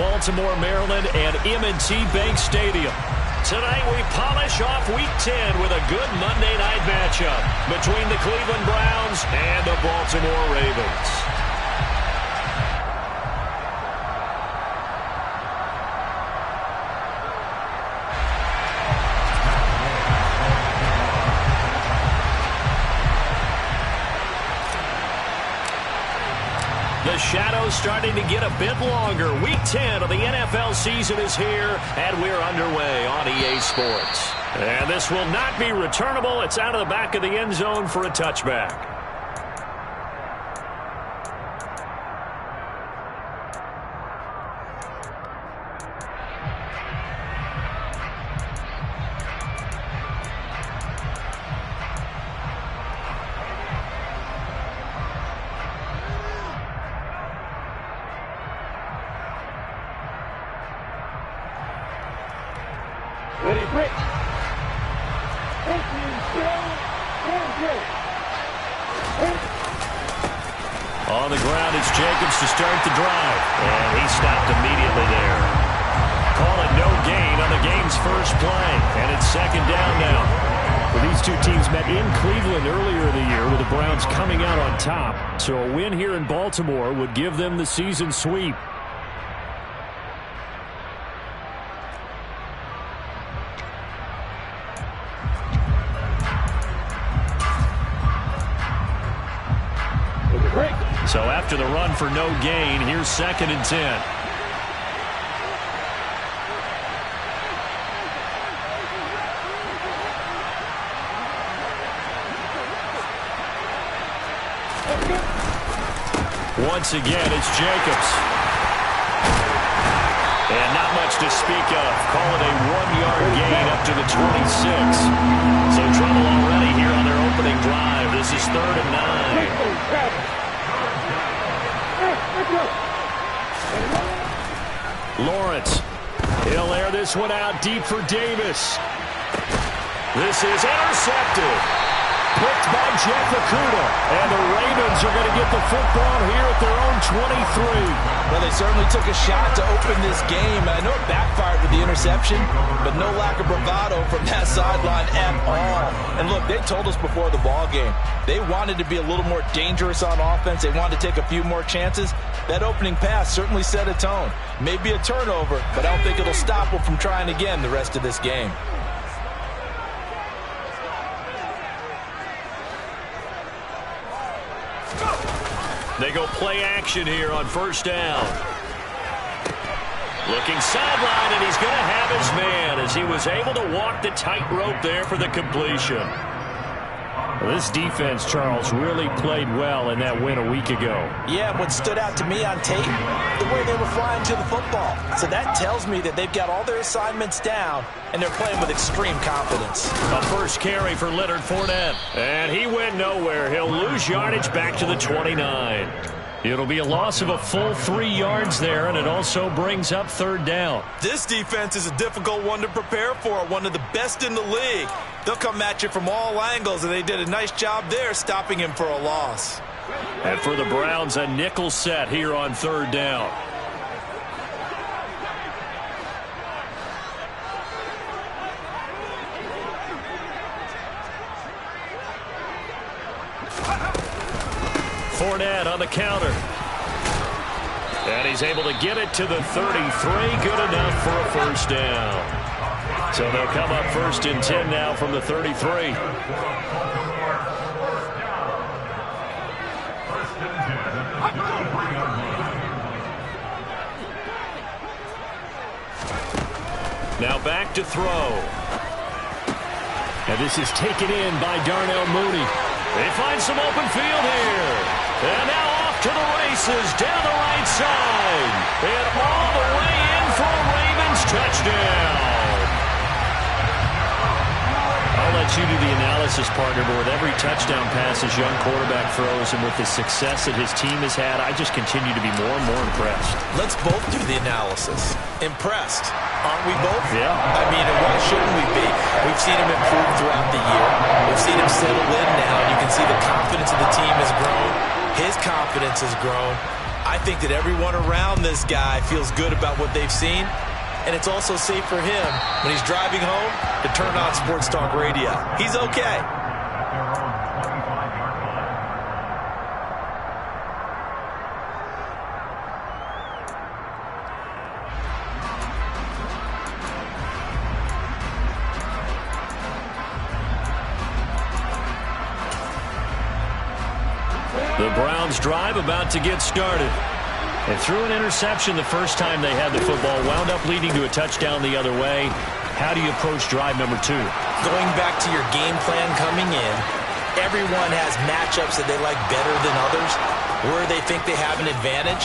Baltimore, Maryland, and M&T Bank Stadium. Tonight we polish off Week 10 with a good Monday night matchup between the Cleveland Browns and the Baltimore Ravens. The shadow's starting to get a bit longer. Week 10 of the NFL season is here, and we're underway on EA Sports. And this will not be returnable. It's out of the back of the end zone for a touchback. On the ground, it's Jacobs to start the drive. And he stopped immediately there. Call it no gain on the game's first play. And it's second down now. Well, these two teams met in Cleveland earlier in the year with the Browns coming out on top. So a win here in Baltimore would give them the season sweep. So after the run for no gain, here's 2nd and 10. Once again, it's Jacobs. And not much to speak of. Call it a 1-yard gain up to the 26. So trouble already here on their opening drive. This is 3rd and 9. Lawrence. He'll air this one out deep for Davis. This is intercepted. Picked by Jeff Okudah. And the Ravens are going to get the football here at their own 23. Well, they certainly took a shot to open this game. I know it backfired with the interception, but no lack of bravado from that sideline at all. And look, they told us before the ball game, they wanted to be a little more dangerous on offense. They wanted to take a few more chances. That opening pass certainly set a tone. Maybe a turnover, but I don't think it'll stop them from trying again the rest of this game. They go play action here on 1st down. Looking sideline, and he's going to have his man as he was able to walk the tightrope there for the completion. Well, this defense, Charles, really played well in that win a week ago. Yeah, what stood out to me on tape, the way they were flying to the football. So that tells me that they've got all their assignments down, and they're playing with extreme confidence. A first carry for Leonard Fournette. And he went nowhere. He'll lose yardage back to the 29. It'll be a loss of a full 3 yards there, and it also brings up 3rd down. This defense is a difficult one to prepare for, one of the best in the league. They'll come at you from all angles, and they did a nice job there stopping him for a loss. And for the Browns, a nickel set here on 3rd down. Fournette on the counter. And he's able to get it to the 33. Good enough for a first down. So they'll come up 1st and 10 now from the 33. Now back to throw. And this is taken in by Darnell Mooney. They find some open field here. And now off to the races down the right side. And all the way in for a Ravens touchdown. I'll let you do the analysis, partner, but with every touchdown pass his young quarterback throws and with the success that his team has had, I just continue to be more and more impressed. Let's both do the analysis. Impressed. Aren't we both? Yeah. I mean, why shouldn't we be? We've seen him improve throughout the year. We've seen him settle in now. You can see the confidence of the team has grown. His confidence has grown. I think that everyone around this guy feels good about what they've seen, and it's also safe for him when he's driving home to turn on Sports Talk Radio. He's okay. The Browns drive about to get started. They threw an interception the first time they had the football, wound up leading to a touchdown the other way. How do you approach drive number 2? Going back to your game plan coming in, everyone has matchups that they like better than others, where they think they have an advantage.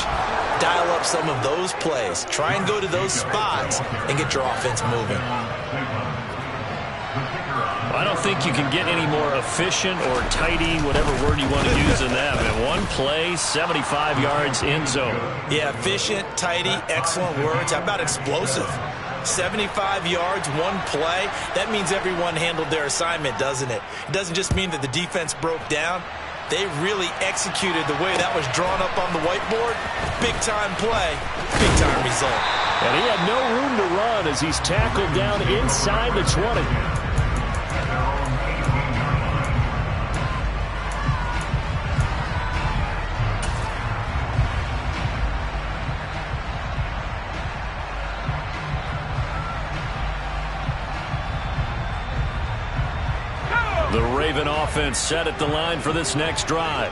Dial up some of those plays. Try and go to those spots and get your offense moving. I don't think you can get any more efficient or tidy, whatever word you want to use in that. Man, one play, 75 yards in zone. Yeah, efficient, tidy, excellent words. How about explosive? 75 yards, one play. That means everyone handled their assignment, doesn't it? It doesn't just mean that the defense broke down. They really executed the way that was drawn up on the whiteboard. Big-time play, big-time result. And he had no room to run as he's tackled down inside the 20. The Raven offense set at the line for this next drive.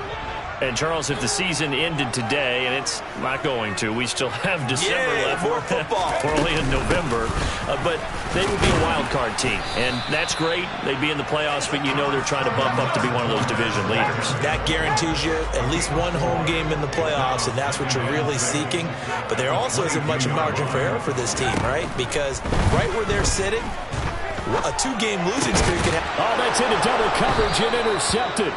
And, Charles, if the season ended today, and it's not going to, we still have December left. More football. We're only in November. But they would be a wild card team. And that's great. They'd be in the playoffs, but you know they're trying to bump up to be one of those division leaders. That guarantees you at least one home game in the playoffs, and that's what you're really seeking. But there also isn't much margin for error for this team, right? Because right where they're sitting, a 2-game losing streak can happen. Oh, that's into double coverage and intercepted.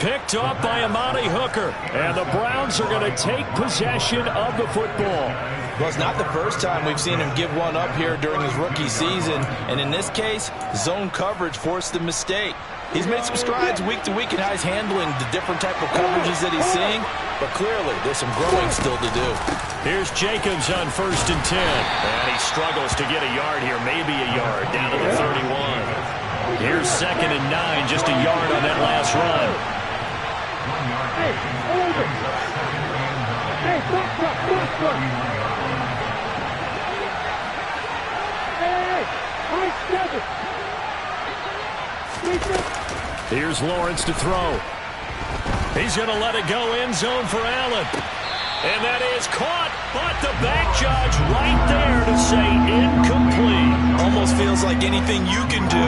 Picked off by Amani Hooker. And the Browns are going to take possession of the football. Well, it's not the first time we've seen him give one up here during his rookie season. And in this case, zone coverage forced the mistake. He's made some strides week to week in how he's handling the different type of coverages that he's seeing. But clearly, there's some growing still to do. Here's Jacobs on 1st and 10. And he struggles to get a yard here, maybe a yard, down to the 31. Here's 2nd and 9, just a yard on that last run. Hey, hold it. Hey, look. Hey, Here's Lawrence to throw. He's going to let it go end zone for Allen. And that is caught, but the back judge right there to say incomplete. Almost feels like anything you can do,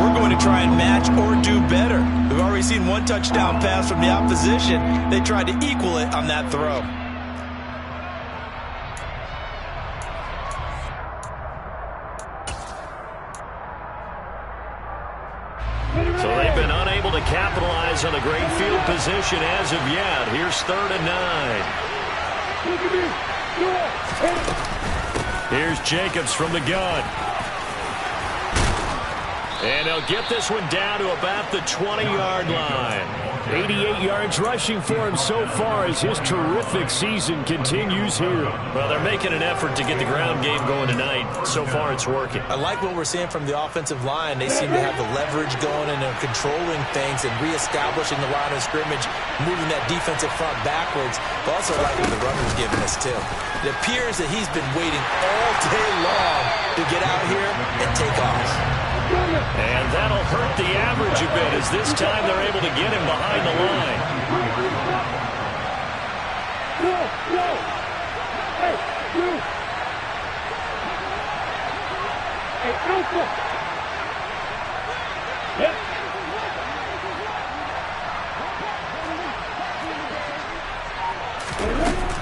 we're going to try and match or do better. We've already seen one touchdown pass from the opposition. They tried to equal it on that throw. So they've been unable to capitalize on the great field position as of yet. Here's 3rd and 9. Here's Jacobs from the gun. And they'll get this one down to about the 20-yard line. 88 yards rushing for him so far as his terrific season continues here. Well, they're making an effort to get the ground game going tonight. So far, it's working. I like what we're seeing from the offensive line. They seem to have the leverage going and they're controlling things and reestablishing the line of scrimmage, moving that defensive front backwards. But also like what the runner's giving us, too. It appears that he's been waiting all day long to get out here and take off. And that'll hurt the average a bit as this time they're able to get him behind the line.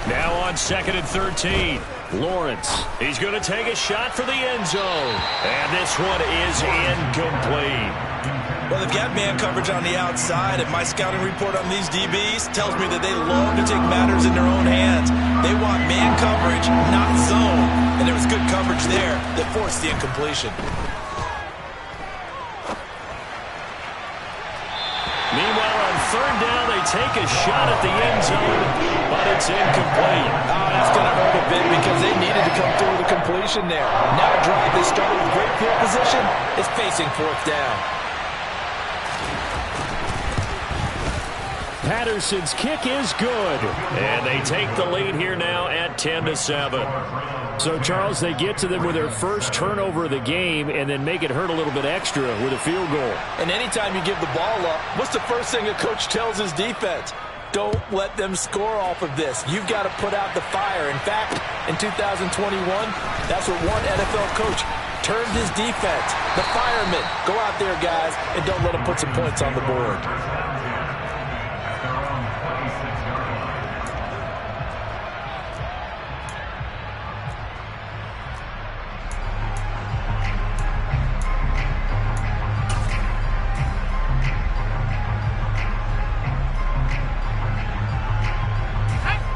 Now on 2nd and 13. Lawrence, he's going to take a shot for the end zone. And this one is incomplete. Well, they've got man coverage on the outside, and my scouting report on these DBs tells me that they love to take matters in their own hands. They want man coverage, not zone. And there was good coverage there that forced the incompletion. Meanwhile, on 3rd down, they take a shot at the end zone, but it's incomplete. Oh, that's going to hurt a bit because they needed to come through with a completion there. Now a drive they started with great field position is facing fourth down. Patterson's kick is good. And they take the lead here now at 10-7. So, Charles, they get to them with their first turnover of the game and then make it hurt a little bit extra with a field goal. And anytime you give the ball up, what's the first thing a coach tells his defense? Don't let them score off of this. You've got to put out the fire. In fact, in 2021, that's what one NFL coach turned his defense. The firemen. Go out there, guys, and don't let them put some points on the board.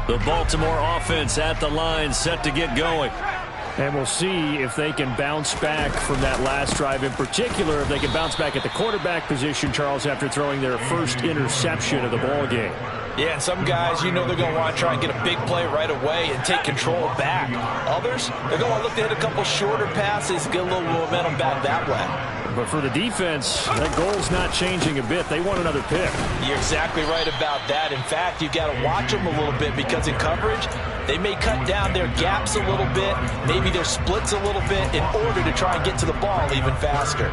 The Baltimore offense at the line, set to get going. And we'll see if they can bounce back from that last drive, in particular, if they can bounce back at the quarterback position, Charles, after throwing their first interception of the ball game. Yeah, and some guys, you know they're going to want to try and get a big play right away and take control back. Others, they're going to look to hit a couple shorter passes, get a little momentum back that way. But for the defense, that goal's not changing a bit. They want another pick. You're exactly right about that. In fact, you've got to watch them a little bit because in coverage, they may cut down their gaps a little bit, maybe their splits a little bit in order to try and get to the ball even faster.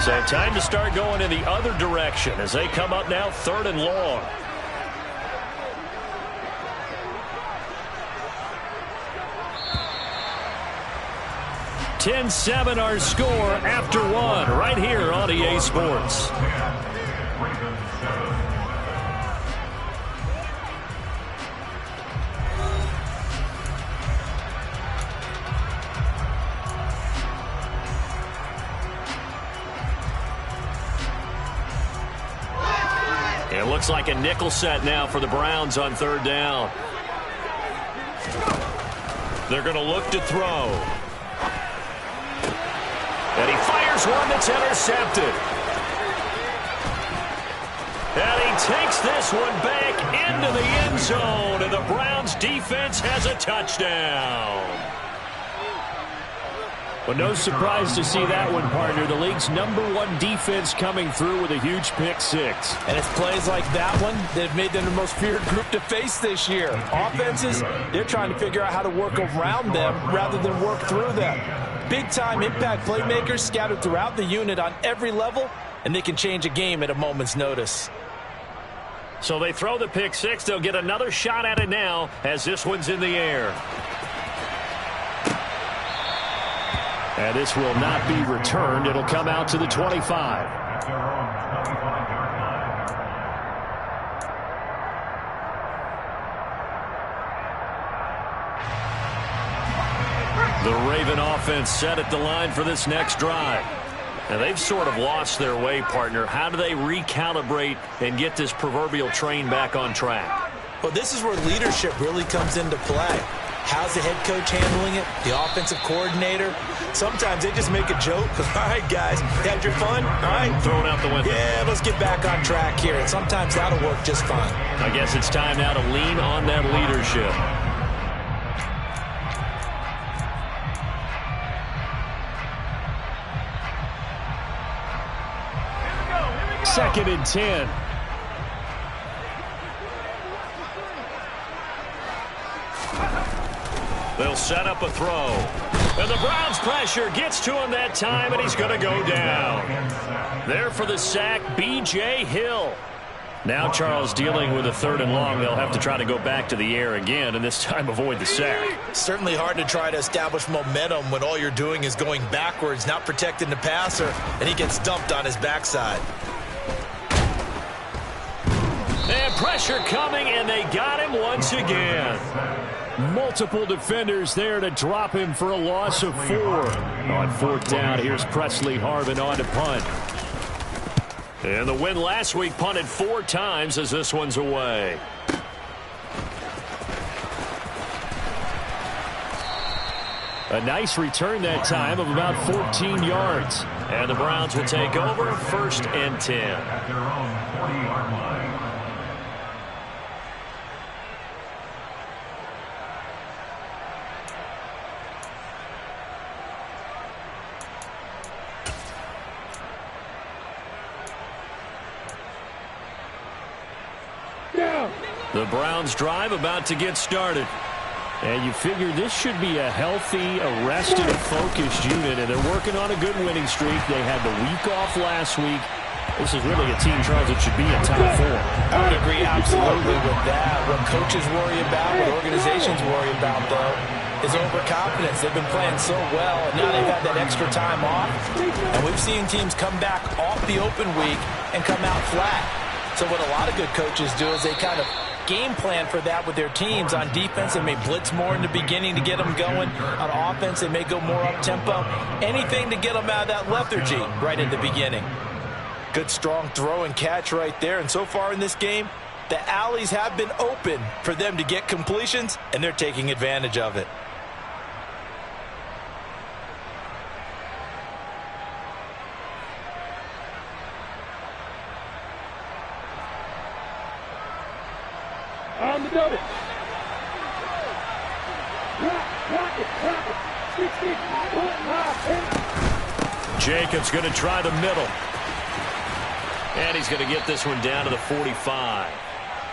So time to start going in the other direction as they come up now 3rd and long. (10-7) our score after one right here on EA Sports. It looks like a nickel set now for the Browns on 3rd down. They're going to look to throw. And he fires one that's intercepted. And he takes this one back into the end zone, and the Browns defense has a touchdown. Well, no surprise to see that one, partner. The league's #1 defense coming through with a huge pick six. And it's plays like that one that have made them the most feared group to face this year. Offenses, they're trying to figure out how to work around them rather than work through them. Big-time impact playmakers scattered throughout the unit on every level, and they can change a game at a moment's notice. So they throw the pick six. They'll get another shot at it now as this one's in the air. And this will not be returned. It'll come out to the 25. The Raven offense set at the line for this next drive. Now they've sort of lost their way, partner. How do they recalibrate and get this proverbial train back on track? Well, this is where leadership really comes into play. How's the head coach handling it? The offensive coordinator? Sometimes they just make a joke. All right, guys, had your fun? All right. Throw it out the window. Yeah, let's get back on track here. And sometimes that'll work just fine. I guess it's time now to lean on that leadership. 2nd and 10. They'll set up a throw. And the Browns pressure gets to him that time, and he's going to go down. There for the sack, B.J. Hill. Now Charles dealing with a 3rd and long. They'll have to try to go back to the air again, and this time avoid the sack. Certainly hard to try to establish momentum when all you're doing is going backwards, not protecting the passer, and he gets dumped on his backside. And pressure coming, and they got him once again. Multiple defenders there to drop him for a loss of 4. On 4th down, here's Presley Harvin on to punt. And the win last week punted 4 times as this one's away. A nice return that time of about 14 yards. And the Browns will take over 1st and 10. At their own 40-yard line. The Browns drive about to get started. And you figure this should be a healthy, arrested, focused unit, and they're working on a good winning streak. They had the week off last week. This is really a team, Charles, that should be in top 4. I would agree absolutely with that. What coaches worry about, what organizations worry about, though, is overconfidence. They've been playing so well, and now they've had that extra time off. And we've seen teams come back off the open week and come out flat. So what a lot of good coaches do is they kind of game plan for that with their teams. On defense, they may blitz more in the beginning to get them going. On offense, they may go more up-tempo. Anything to get them out of that lethargy right in the beginning. Good, strong throw and catch right there. And so far in this game, the alleys have been open for them to get completions, and they're taking advantage of it. On the double. Jacobs going to try the middle. And he's going to get this one down to the 45.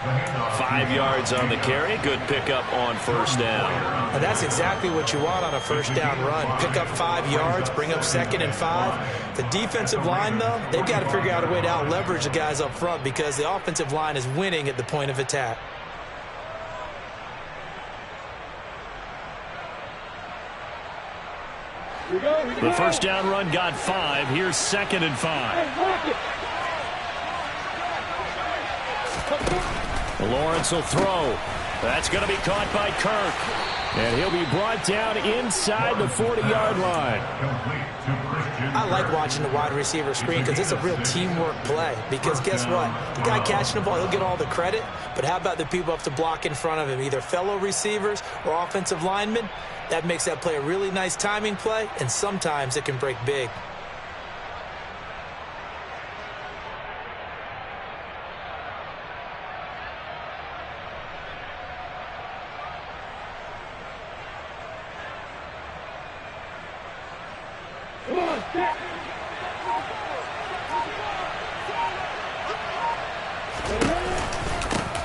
5 yards on the carry. Good pickup on 1st down. And that's exactly what you want on a 1st down run. Pick up 5 yards, bring up 2nd and 5. The defensive line, though, they've got to figure out a way to out-leverage the guys up front because the offensive line is winning at the point of attack. The 1st down run got 5. Here's 2nd and 5. Lawrence will throw. That's going to be caught by Kirk. And he'll be brought down inside the 40-yard line. I like watching the wide receiver screen because it's a real teamwork play. Because guess what? The guy catching the ball, he'll get all the credit. But how about the people up to block in front of him, either fellow receivers or offensive linemen? That makes that play a really nice timing play, and sometimes it can break big.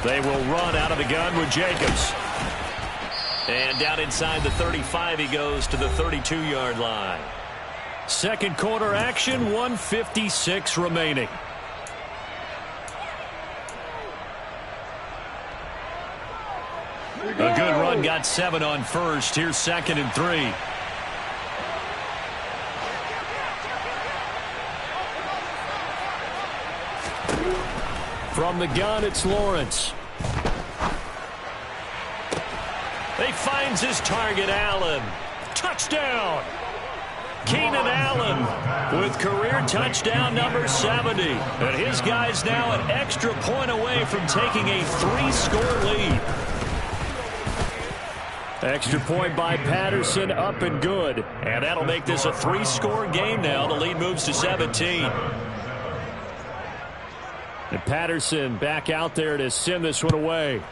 They will run out of the gun with Jacobs. And down inside the 35, he goes to the 32-yard line. Second quarter action, 1:56 remaining. A good run, got 7 on 1st. Here's 2nd and 3. From the gun, it's Lawrence. He finds his target, Allen. Touchdown! Keenan Allen with career touchdown number 70. And his guy's now an extra point away from taking a 3-score lead. Extra point by Patterson, up and good. And that'll make this a 3-score game now. The lead moves to 17. And Patterson back out there to send this one away.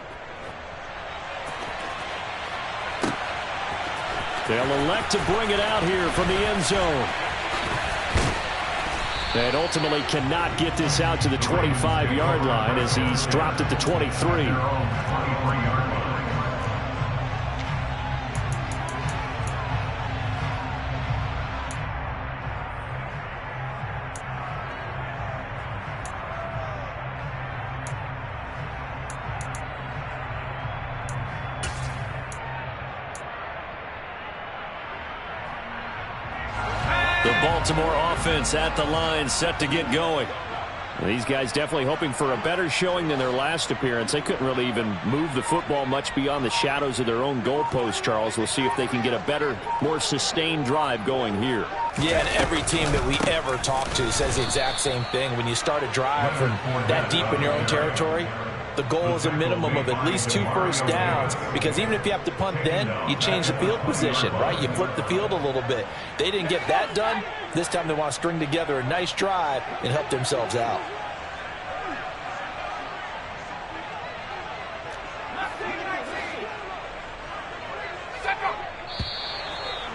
They'll elect to bring it out here from the end zone. And ultimately cannot get this out to the 25-yard line as he's dropped at the 23. Baltimore offense at the line, set to get going. These guys definitely hoping for a better showing than their last appearance. They couldn't really even move the football much beyond the shadows of their own goalpost, Charles. We'll see if they can get a better, more sustained drive going here. Yeah, and every team that we ever talk to says the exact same thing. When you start a drive from that deep in your own territory, the goal is a minimum of at least 2 first downs, because even if you have to punt then, you change the field position, right? You flip the field a little bit. They didn't get that done. This time they want to string together a nice drive and help themselves out.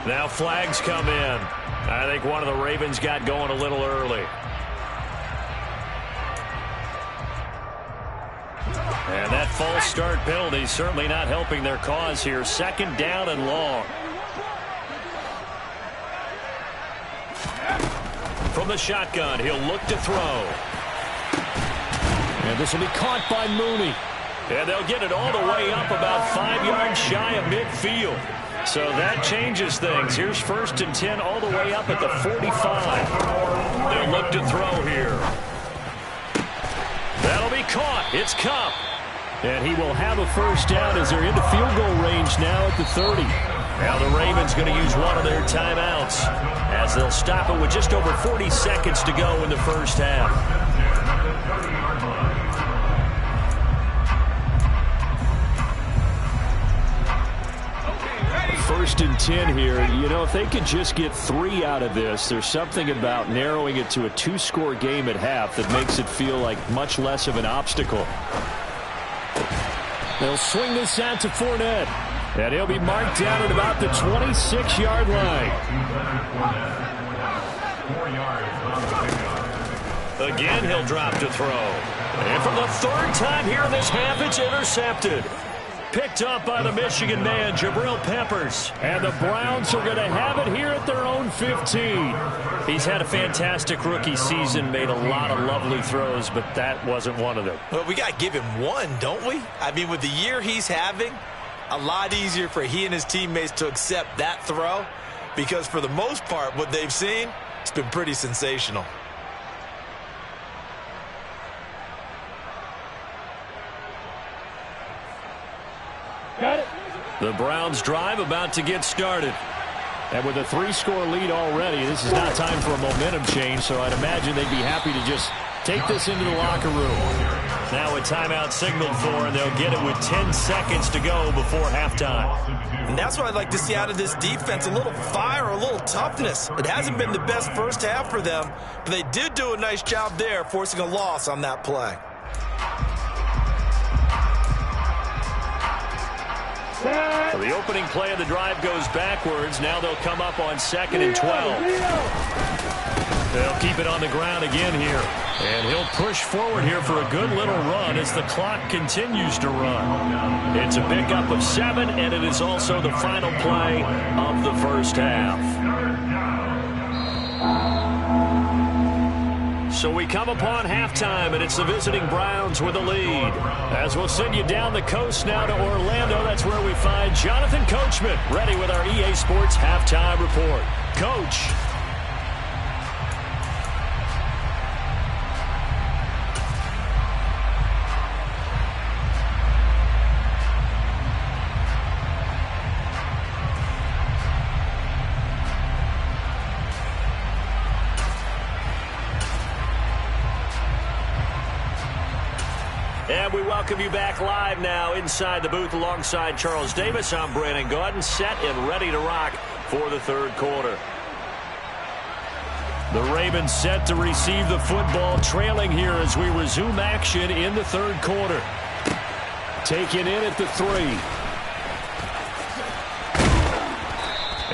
Now flags come in. I think one of the Ravens got going a little early. And that false start penalty certainly not helping their cause here. 2nd down and long. From the shotgun, he'll look to throw. And this will be caught by Mooney. And they'll get it all the way up about 5 yards shy of midfield. So that changes things. Here's 1st and 10 all the way up at the 45. They'll look to throw here. That'll be caught. It's Kupp. And he will have a first down as they're into field goal range now at the 30. Now the Ravens going to use one of their timeouts as they'll stop it with just over 40 seconds to go in the first half. 1st and 10 here. You know, if they could just get 3 out of this, there's something about narrowing it to a 2-score game at half that makes it feel like much less of an obstacle. They'll swing this out to Fournette. And he'll be marked down at about the 26-yard line. 4 yards. Again, he'll drop to throw. And for the 3rd time here in this half, it's intercepted. Picked up by the Michigan man, Jabril Peppers. And the Browns are going to have it here at their own 15. He's had a fantastic rookie season, made a lot of lovely throws, but that wasn't one of them. Well, we got to give him one, don't we? I mean, with the year he's having, a lot easier for he and his teammates to accept that throw, because for the most part, what they've seen, it's been pretty sensational. Got it. The Browns drive about to get started. And with a 3-score lead already, this is not time for a momentum change, so I'd imagine they'd be happy to just take this into the locker room. Now a timeout signaled for, and they'll get it with 10 seconds to go before halftime. And that's what I'd like to see out of this defense, a little fire, a little toughness. It hasn't been the best first half for them, but they did do a nice job there, forcing a loss on that play. So the opening play of the drive goes backwards. Now they'll come up on 2nd and 12. They'll keep it on the ground again here. And he'll push forward here for a good little run as the clock continues to run. It's a pickup of 7, and it is also the final play of the first half. So we come upon halftime, and it's the visiting Browns with a lead. As we'll send you down the coast now to Orlando, that's where we find Jonathan Coachman, ready with our EA Sports Halftime Report. Coach. And we welcome you back live now inside the booth alongside Charles Davis. I'm Brandon Gaudin, set and ready to rock for the 3rd quarter. The Ravens set to receive the football, trailing here as we resume action in the 3rd quarter. Taken in at the 3.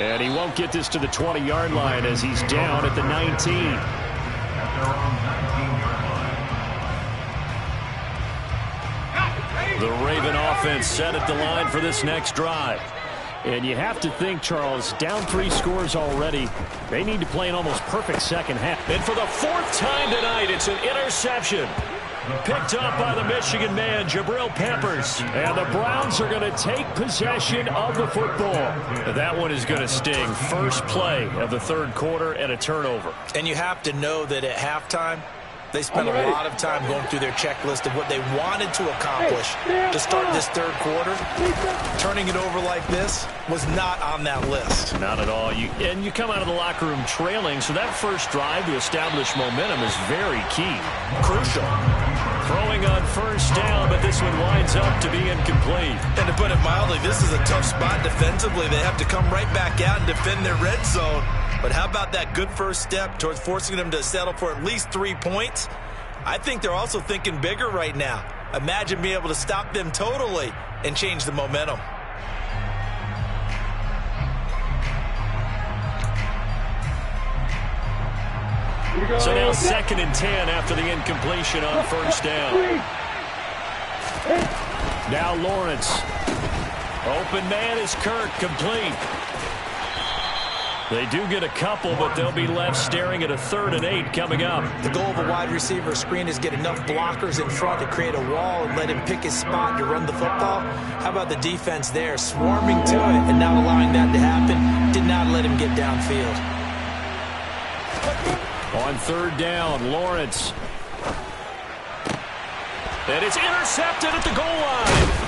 And he won't get this to the 20-yard line as he's down at the 19. The Raven offense set at the line for this next drive. And you have to think, Charles, down 3 scores already. They need to play an almost perfect second half. And for the 4th time tonight, it's an interception. Picked up by the Michigan man, Jabril Peppers. And the Browns are going to take possession of the football. That one is going to sting. First play of the 3rd quarter and a turnover. And you have to know that at halftime, they spent a lot of time going through their checklist of what they wanted to accomplish to start this 3rd quarter. Turning it over like this was not on that list. Not at all. You come out of the locker room trailing, so that first drive to establish momentum is very key. Crucial. Throwing throwing on first down, but this one winds up to be incomplete. And to put it mildly, this is a tough spot defensively. They have to come right back out and defend their red zone. But how about that good first step towards forcing them to settle for at least 3 points? I think they're also thinking bigger right now. Imagine being able to stop them totally and change the momentum. So now 2nd and 10 after the incompletion on first down. Now Lawrence. Open man is Kirk, complete. They do get a couple, but they'll be left staring at a 3rd and 8 coming up. The goal of a wide receiver screen is get enough blockers in front to create a wall and let him pick his spot to run the football. How about the defense there, swarming to it and not allowing that to happen? Did not let him get downfield. On 3rd down, Lawrence. And it's intercepted at the goal line.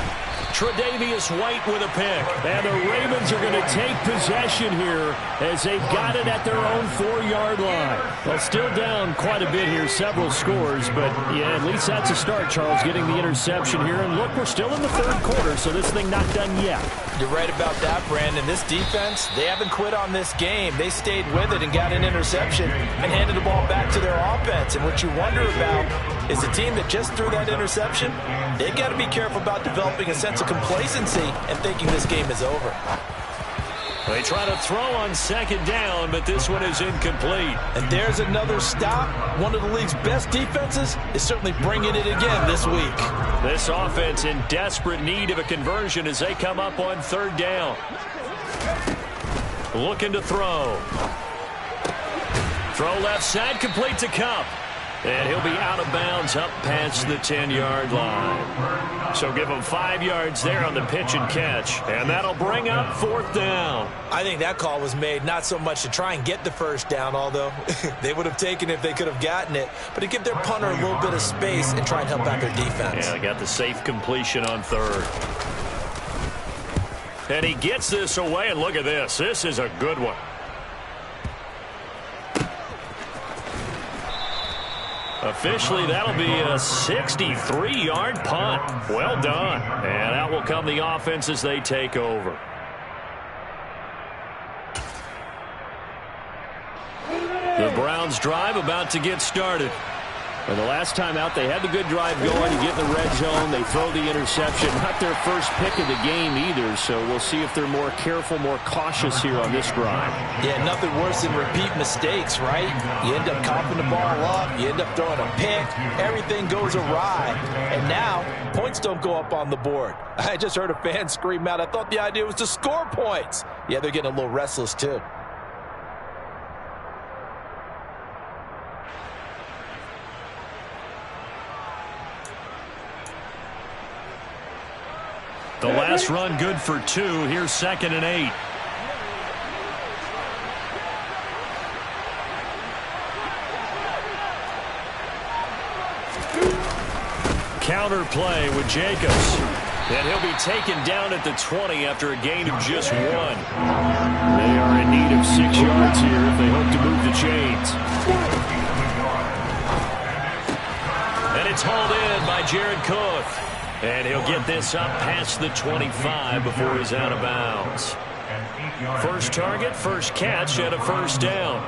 Tre'Davious White with a pick. And the Ravens are going to take possession here as they've got it at their own 4-yard line. Well, still down quite a bit here, several scores, but yeah, at least that's a start, Charles, getting the interception here. And look, we're still in the 3rd quarter, so this thing not done yet. You're right about that, Brandon. This defense, they haven't quit on this game. They stayed with it and got an interception and handed the ball back to their offense. And what you wonder about is the team that just threw that interception, they've got to be careful about developing a sense of complacency and thinking this game is over. They try to throw on 2nd down, but this one is incomplete. And there's another stop. One of the league's best defenses is certainly bringing it again this week. This offense in desperate need of a conversion as they come up on 3rd down. Looking to throw. Throw left side, complete to Kupp. And he'll be out of bounds up past the 10-yard line. So give him 5 yards there on the pitch and catch. And that'll bring up 4th down. I think that call was made not so much to try and get the first down, although they would have taken it if they could have gotten it, but to give their punter a little bit of space and try and help out their defense. Yeah, they got the safe completion on 3rd. And he gets this away, and look at this. This is a good one. Officially, that'll be a 63-yard punt. Well done. And out will come the offense as they take over. The Browns drive about to get started. And the last time out, they had the good drive going. You get in the red zone, they throw the interception. Not their first pick of the game either, so we'll see if they're more careful, more cautious here on this drive. Yeah, nothing worse than repeat mistakes, right? You end up coughing the ball up, you end up throwing a pick, everything goes awry. And now, points don't go up on the board. I just heard a fan scream out, I thought the idea was to score points. Yeah, they're getting a little restless too. The last run good for 2. Here's 2nd and 8. Counter play with Jacobs. And he'll be taken down at the 20 after a gain of just 1. They are in need of 6 yards here if they hope to move the chains. And it's hauled in by Jared Cook. And he'll get this up past the 25 before he's out of bounds. First target, first catch, and a 1st down.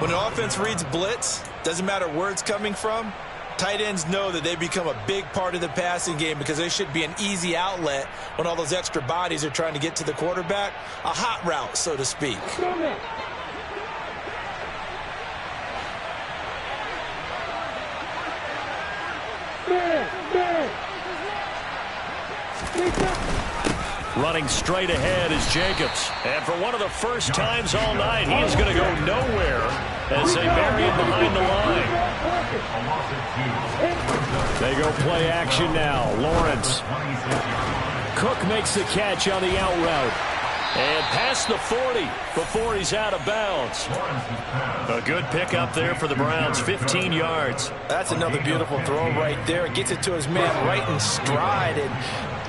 When an offense reads blitz, doesn't matter where it's coming from, tight ends know that they become a big part of the passing game because they should be an easy outlet when all those extra bodies are trying to get to the quarterback. A hot route, so to speak. Running straight ahead is Jacobs. And for one of the first times all night, he is going to go nowhere as they bury him behind the line. They go play action now. Lawrence. Cook makes the catch on the out route. And past the 40 before he's out of bounds. A good pickup there for the Browns, 15 yards. That's another beautiful throw right there. It gets it to his man right in stride. And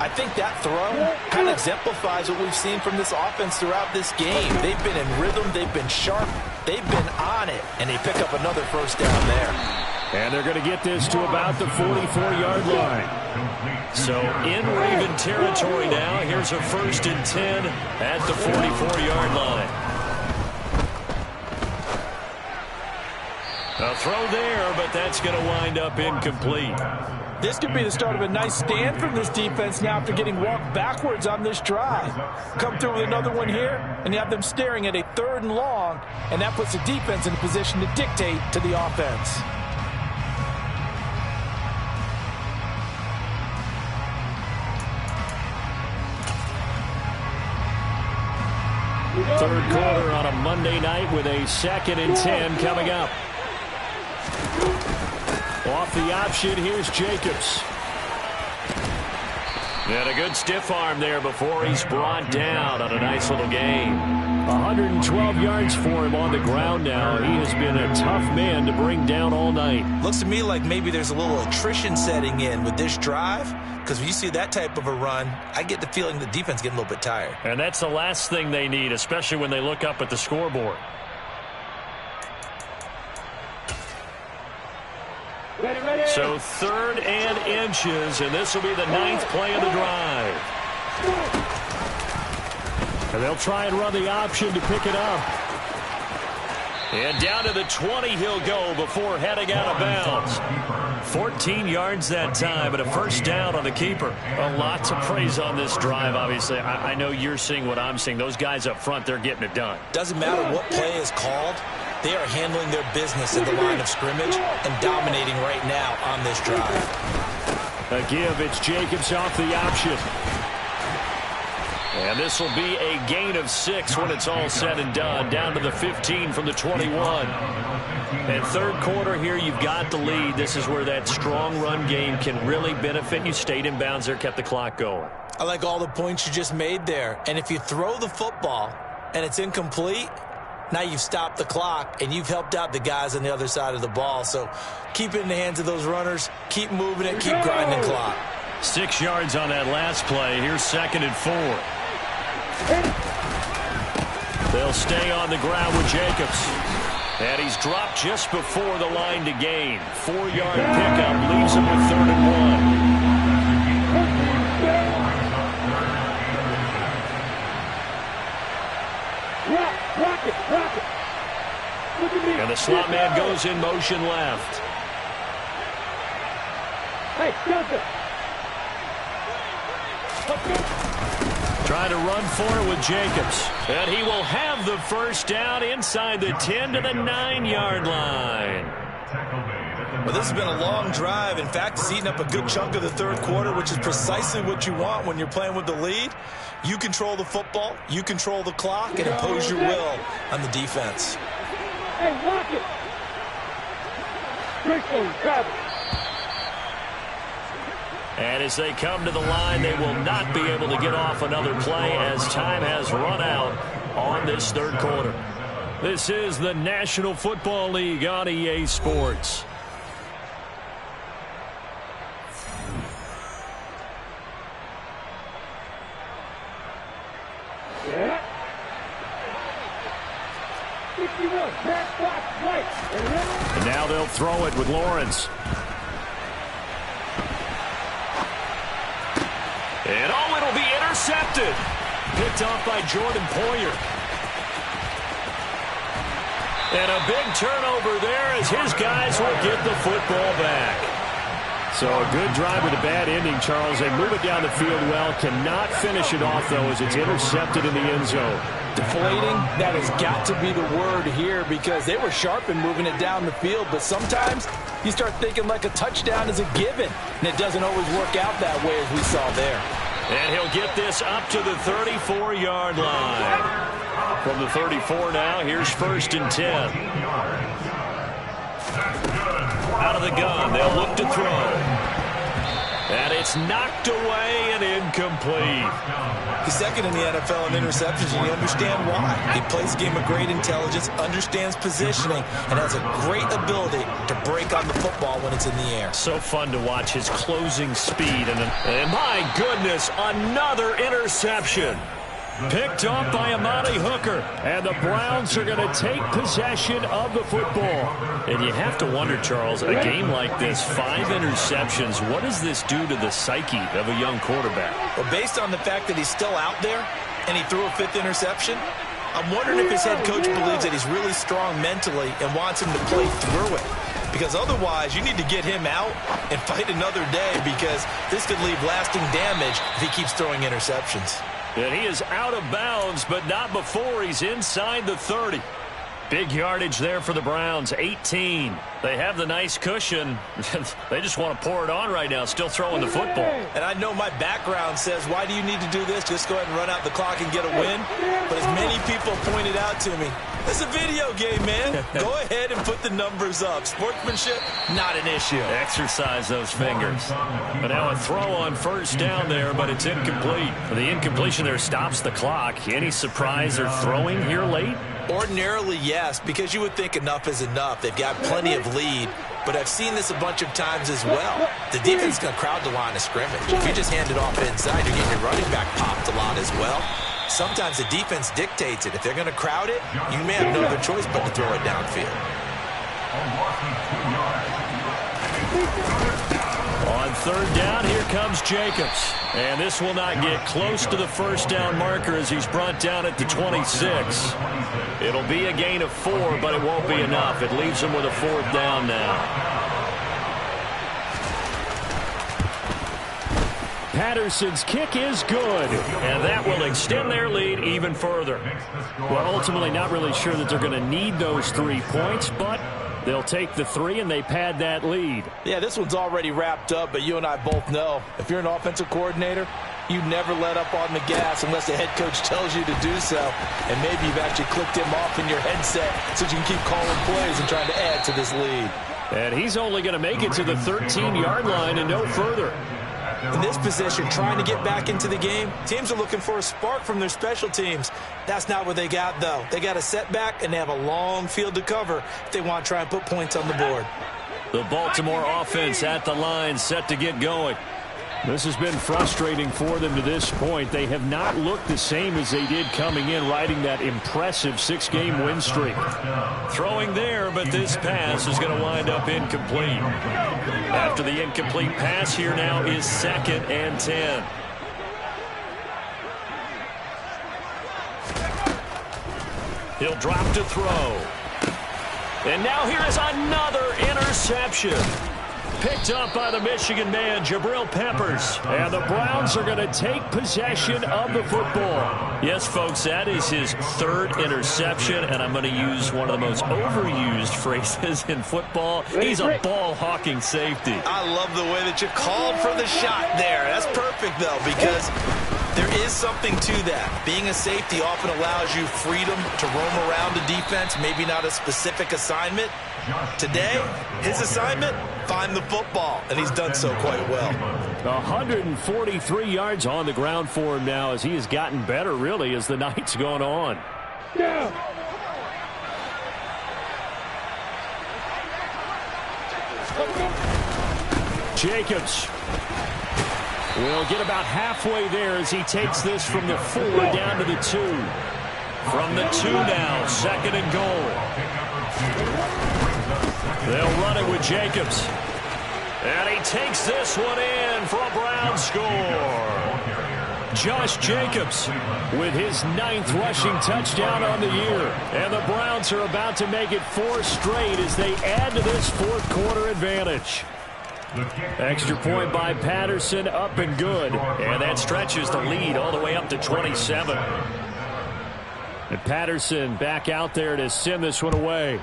I think that throw kind of exemplifies what we've seen from this offense throughout this game. They've been in rhythm. They've been sharp. They've been on it. And they pick up another 1st down there. And they're going to get this to about the 44-yard line. So in Raven territory now. Here's a 1st and 10 at the 44-yard line. A throw there, but that's going to wind up incomplete. This could be the start of a nice stand from this defense now after getting walked backwards on this drive. Come through with another one here, and you have them staring at a 3rd and long, and that puts the defense in a position to dictate to the offense. Third quarter on a Monday night with a 2nd and 10 coming up. Off the option, here's Jacobs. And a good stiff arm there before he's brought down on a nice little gain. 112 yards for him on the ground now. He has been a tough man to bring down all night. Looks to me like maybe there's a little attrition setting in with this drive, because when you see that type of a run, I get the feeling the defense getting a little bit tired. And that's the last thing they need, especially when they look up at the scoreboard. So 3rd and inches, and this will be the 9th play of the drive. And they'll try and run the option to pick it up. And down to the 20 he'll go before heading out of bounds. 14 yards that time, and a 1st down on the keeper. A lot to praise on this drive, obviously. I know you're seeing what I'm seeing. Those guys up front, they're getting it done. Doesn't matter what play is called. They are handling their business in the line of scrimmage and dominating right now on this drive. A give, it's Jacobs off the option. And this will be a gain of 6 when it's all said and done. Down to the 15 from the 21. And third quarter here, you've got the lead. This is where that strong run game can really benefit you. Stayed in bounds there, kept the clock going. I like all the points you just made there. And if you throw the football and it's incomplete, now you've stopped the clock, and you've helped out the guys on the other side of the ball. So keep it in the hands of those runners. Keep moving it. Keep grinding clock. 6 yards on that last play. Here's 2nd and 4. They'll stay on the ground with Jacobs. And he's dropped just before the line to gain. 4-yard pickup leaves him with 3rd and 1. And the slot man goes in motion left. Hey, Joseph. Trying to run for it with Jacobs. And he will have the 1st down inside the 10 to the 9-yard line. Well, this has been a long drive. In fact, it's eaten up a good chunk of the third quarter, which is precisely what you want when you're playing with the lead. You control the football, you control the clock, and impose your will on the defense. Hey, lock it. Travis. And as they come to the line, they will not be able to get off another play as time has run out on this third quarter. This is the National Football League on EA Sports. Yeah. 61, back, box, right. And now they'll throw it with Lawrence. And oh, it'll be intercepted. Picked off by Jordan Poyer. And a big turnover there as his guys will get the football back. So a good drive with a bad ending, Charles. They move it down the field well. Cannot finish it off, though, as it's intercepted in the end zone. Deflating, that has got to be the word here because they were sharp in moving it down the field. But sometimes you start thinking like a touchdown is a given. And it doesn't always work out that way as we saw there. And he'll get this up to the 34-yard line. From the 34 now, here's 1st and 10. Out of the gun, they'll look to throw. And it's knocked away and incomplete. He's second in the NFL in interceptions, and you understand why. He plays a game of great intelligence, understands positioning, and has a great ability to break on the football when it's in the air. So fun to watch his closing speed. And my goodness, another interception. Picked off by Amani Hooker. And the Browns are going to take possession of the football. And you have to wonder, Charles, a game like this, 5 interceptions, what does this do to the psyche of a young quarterback? Well, based on the fact that he's still out there and he threw a 5th interception, I'm wondering if his head coach believes that he's really strong mentally and wants him to play through it. Because otherwise, you need to get him out and fight another day, because this could leave lasting damage if he keeps throwing interceptions. And he is out of bounds, but not before he's inside the 30. Big yardage there for the Browns, 18. They have the nice cushion. They just want to pour it on right now, still throwing the football. And I know my background says, why do you need to do this? Just go ahead and run out the clock and get a win. But as many people pointed out to me, it's a video game, man. Go ahead and put the numbers up. Sportsmanship, not an issue. Exercise those fingers. But now a throw on first down there, but it's incomplete. The incompletion there stops the clock. Any surprise they're throwing here late? Ordinarily, yes, because you would think enough is enough. They've got plenty of lead, but I've seen this a bunch of times as well. The defense is going to crowd the line of scrimmage. If you just hand it off inside, you're getting your running back popped a lot as well. Sometimes the defense dictates it. If they're going to crowd it, you may have no other choice but to throw it downfield. On third down, here comes Jacobs. And this will not get close to the first down marker as he's brought down at the 26. It'll be a gain of 4, but it won't be enough. It leaves him with a 4th down now. Patterson's kick is good, and that will extend their lead even further. Well, ultimately not really sure that they're going to need those 3 points, but they'll take the 3 and they pad that lead. Yeah, this one's already wrapped up, but you and I both know if you're an offensive coordinator, you never let up on the gas unless the head coach tells you to do so. And maybe you've actually clicked him off in your headset so you can keep calling plays and trying to add to this lead. And he's only going to make it to the 13-yard line and no further. In this position, trying to get back into the game, teams are looking for a spark from their special teams. That's not what they got, though. They got a setback, and they have a long field to cover if they want to try and put points on the board. The Baltimore offense at the line, set to get going. This has been frustrating for them to this point. They have not looked the same as they did coming in, riding that impressive 6-game win streak. Throwing there, but this pass is going to wind up incomplete. After the incomplete pass, here now is 2nd and 10. He'll drop to throw. And now here is another interception. Picked up by the Michigan man, Jabril Peppers. And the Browns are going to take possession of the football. Yes, folks, that is his 3rd interception, and I'm going to use one of the most overused phrases in football. He's a ball-hawking safety. I love the way that you called for the shot there. That's perfect, though, because there is something to that. Being a safety often allows you freedom to roam around the defense, maybe not a specific assignment. Today, his assignment, find the football, and he's done so quite well. 143 yards on the ground for him now as he has gotten better, really, as the night's gone on. Down. Jacobs will get about halfway there as he takes this from the 4 down to the 2. From the 2 now, 2nd and goal. They'll run it with Jacobs. And he takes this one in for a Brown score. Josh Jacobs with his 9th rushing touchdown on the year. And the Browns are about to make it 4 straight as they add to this 4th quarter advantage. Extra point by Patterson, up and good. And that stretches the lead all the way up to 27. And Patterson back out there to send this one away.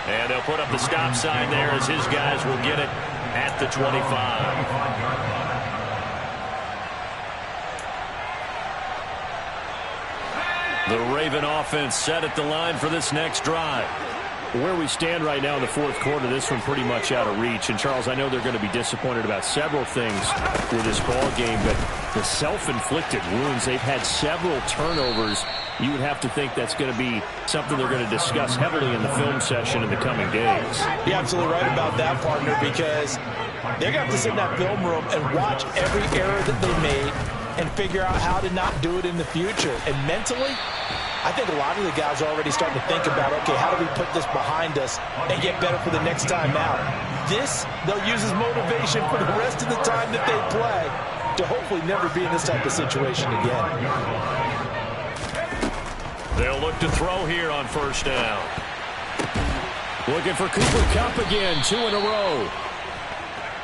And they'll put up the stop sign there as his guys will get it at the 25. The Raven offense set at the line for this next drive. Where we stand right now in the 4th quarter, this one pretty much out of reach. And, Charles, I know they're going to be disappointed about several things with this ball game, but the self-inflicted wounds, they've had several turnovers. You would have to think that's going to be something they're going to discuss heavily in the film session in the coming days. You're absolutely right about that, partner, because They're going to have to sit in that film room and watch every error that they made and figure out how to not do it in the future. And mentally, I think a lot of the guys are already starting to think about, okay, how do we put this behind us and get better for the next time out? This, they'll use as motivation for the rest of the time that they play to hopefully never be in this type of situation again. They'll look to throw here on first down. Looking for Cooper Kupp again, 2 in a row.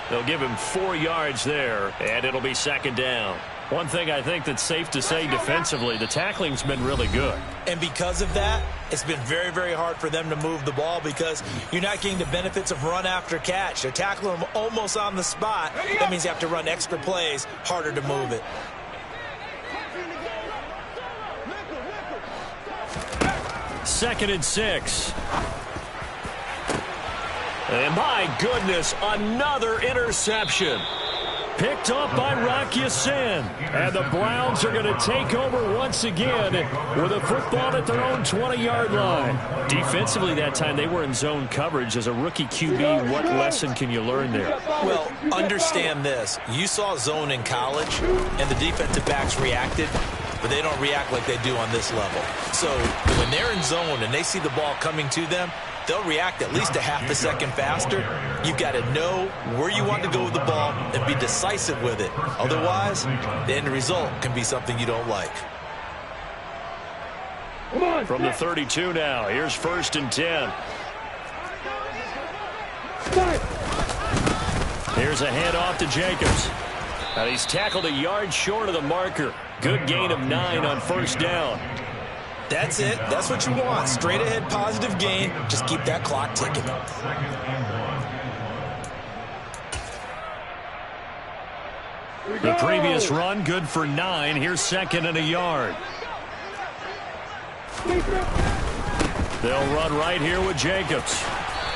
They'll give him 4 yards there, and it'll be second down. One thing I think that's safe to say defensively, the tackling's been really good. And because of that, it's been very, very hard for them to move the ball because you're not getting the benefits of run after catch. They're tackling them almost on the spot. That means you have to run extra plays, harder to move it. Second and 6. And my goodness, another interception. Picked up by Rocky Sin. And the Browns are going to take over once again with a football at their own 20-yard line. Defensively that time, they were in zone coverage. As a rookie QB, what lesson can you learn there? Well, understand this. You saw zone in college, and the defensive backs reacted, but they don't react like they do on this level. So when they're in zone and they see the ball coming to them, they'll react at least a half a second faster. You've got to know where you want to go with the ball and be decisive with it. Otherwise, the end result can be something you don't like. From the 32 now, here's first and 10. Here's a handoff to Jacobs. Now he's tackled a yard short of the marker. Good gain of 9 on first down. That's it. That's what you want. Straight ahead positive gain. Just keep that clock ticking. The previous run good for 9. Here's second and a yard. They'll run right here with Jacobs.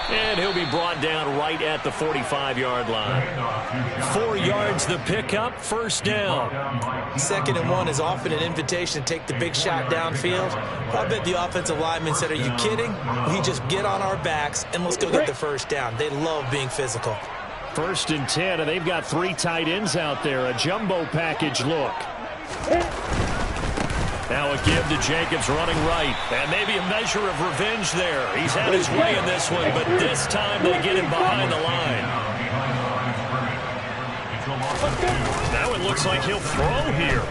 And he'll be brought down right at the 45-yard line. 4 yards the pickup, first down. Second and 1 is often an invitation to take the big shot downfield. I bet the offensive lineman said, are you kidding? We just get on our backs and let's go get the first down. They love being physical. First and 10, and they've got 3 tight ends out there. A jumbo package look. Now a give to Jacobs running right. And maybe a measure of revenge there. He's had his way in this one, but this time they get him behind the line. Now it looks like he'll throw here.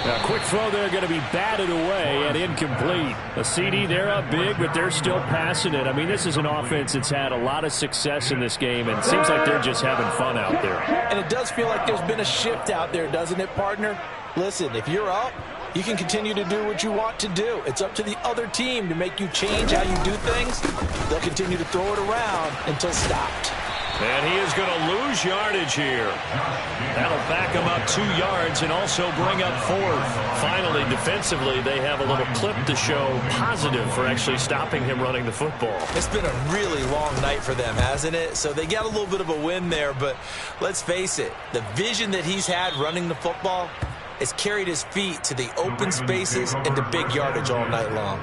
Now, quick throw there, going to be batted away and incomplete. A CD, they're up big, but they're still passing it. I mean, this is an offense that's had a lot of success in this game, and it seems like they're just having fun out there. And it does feel like there's been a shift out there, doesn't it, partner? Listen, if you're up, you can continue to do what you want to do. It's up to the other team to make you change how you do things. They'll continue to throw it around until stopped. And he is going to lose yardage here. That'll back him up 2 yards and also bring up 4th. Finally, defensively, they have a little clip to show positive for actually stopping him running the football. It's been a really long night for them, hasn't it? So they got a little bit of a win there, but let's face it, the vision that he's had running the football has carried his feet to the open spaces and to big yardage all night long.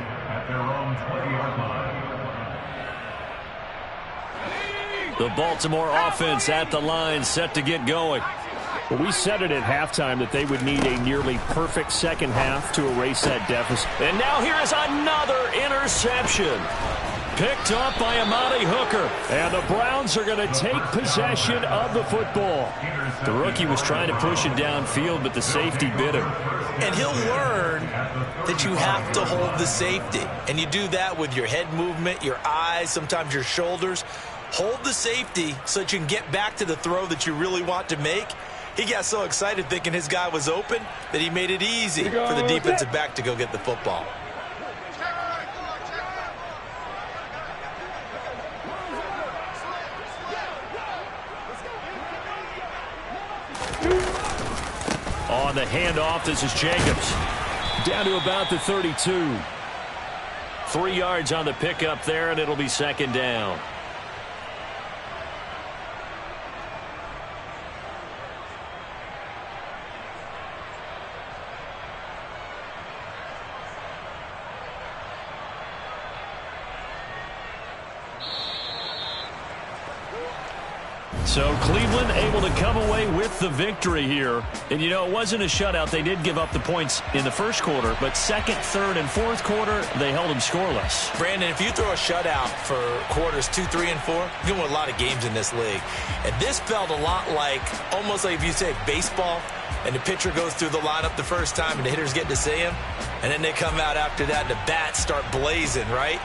The Baltimore offense at the line, set to get going. Well, we said it at halftime that they would need a nearly perfect second half to erase that deficit. And now here is another interception. Picked up by Amani Hooker. And the Browns are going to take possession of the football. The rookie was trying to push it downfield, but the safety bit him. And he'll learn that you have to hold the safety. And you do that with your head movement, your eyes, sometimes your shoulders. Hold the safety so that you can get back to the throw that you really want to make. He got so excited thinking his guy was open that he made it easy for the defensive back to go get the football. On the handoff, this is Jacobs. Down to about the 32. 3 yards on the pickup there, and it'll be second down. So Cleveland able to come away with the victory here. And, you know, it wasn't a shutout. They did give up the points in the first quarter, but second, third, and fourth quarter, they held them scoreless. Brandon, if you throw a shutout for quarters 2, 3, and 4, you can win a lot of games in this league. And this felt a lot like, almost like if you say baseball, and the pitcher goes through the lineup the first time, and the hitters get to see him, and then they come out after that, and the bats start blazing, right?